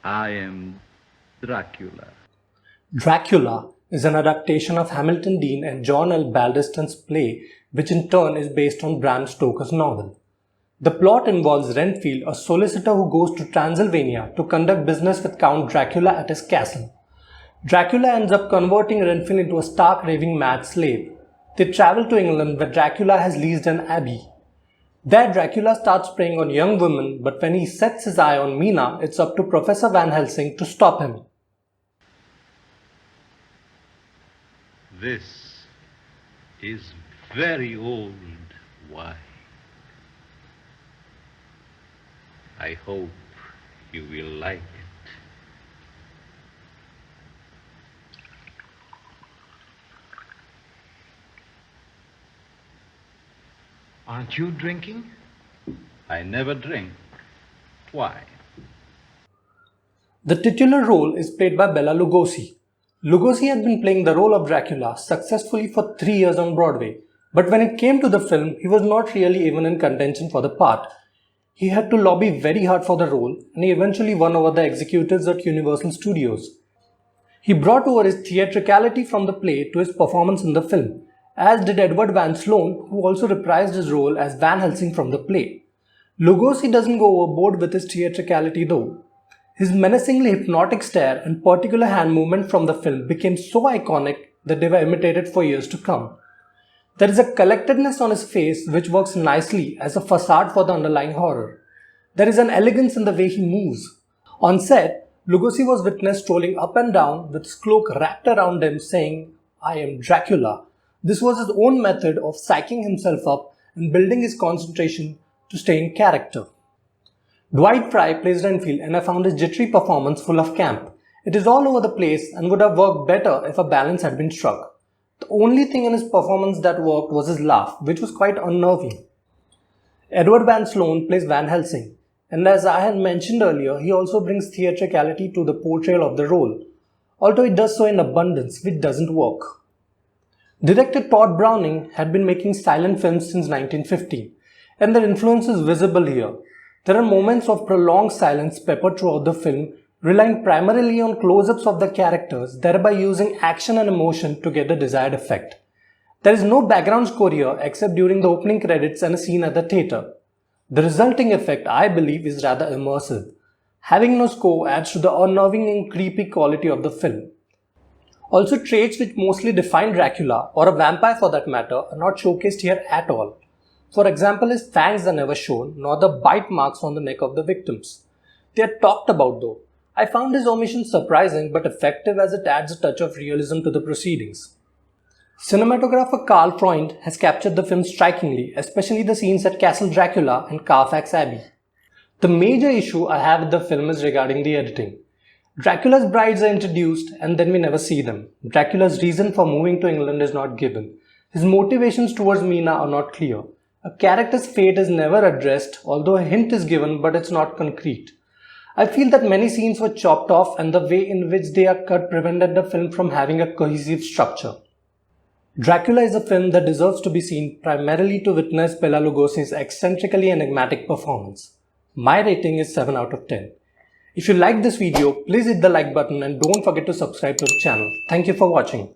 I am Dracula. Dracula is an adaptation of Hamilton Dean and John L. Baldeston's play, which in turn is based on Bram Stoker's novel. The plot involves Renfield, a solicitor who goes to Transylvania to conduct business with Count Dracula at his castle. Dracula ends up converting Renfield into a stark raving mad slave. They travel to England where Dracula has leased an abbey. There Dracula starts preying on young women, but when he sets his eye on Mina, it's up to Professor Van Helsing to stop him. This is very old wine. I hope you will like it. Aren't you drinking? I never drink. Why? The titular role is played by Bela Lugosi. Lugosi had been playing the role of Dracula successfully for 3 years on Broadway, but when it came to the film, he was not really even in contention for the part. He had to lobby very hard for the role, and he eventually won over the executives at Universal Studios. He brought over his theatricality from the play to his performance in the film, as did Edward Van Sloan, who also reprised his role as Van Helsing from the play. Lugosi doesn't go overboard with his theatricality though. His menacingly hypnotic stare and particular hand movement from the film became so iconic that they were imitated for years to come. There is a collectedness on his face which works nicely as a facade for the underlying horror. There is an elegance in the way he moves. On set, Lugosi was witnessed strolling up and down with his cloak wrapped around him saying, "I am Dracula." This was his own method of psyching himself up and building his concentration to stay in character. Dwight Frye plays Renfield and I found his jittery performance full of camp. It is all over the place and would have worked better if a balance had been struck. The only thing in his performance that worked was his laugh, which was quite unnerving. Edward Van Sloan plays Van Helsing, and as I had mentioned earlier, he also brings theatricality to the portrayal of the role, although he does so in abundance, which doesn't work. Director Todd Browning had been making silent films since 1950, and their influence is visible here. There are moments of prolonged silence peppered throughout the film, relying primarily on close-ups of the characters, thereby using action and emotion to get the desired effect. There is no background score here except during the opening credits and a scene at the theatre. The resulting effect, I believe, is rather immersive. Having no score adds to the unnerving and creepy quality of the film. Also, traits which mostly define Dracula, or a vampire for that matter, are not showcased here at all. For example, his fangs are never shown, nor the bite marks on the neck of the victims. They are talked about though. I found his omission surprising but effective as it adds a touch of realism to the proceedings. Cinematographer Carl Freund has captured the film strikingly, especially the scenes at Castle Dracula and Carfax Abbey. The major issue I have with the film is regarding the editing. Dracula's brides are introduced and then we never see them. Dracula's reason for moving to England is not given. His motivations towards Mina are not clear. A character's fate is never addressed, although a hint is given, but it's not concrete. I feel that many scenes were chopped off and the way in which they are cut prevented the film from having a cohesive structure. Dracula is a film that deserves to be seen primarily to witness Bela Lugosi's eccentrically enigmatic performance. My rating is 7 out of 10. If you liked this video, please hit the like button and don't forget to subscribe to the channel. Thank you for watching.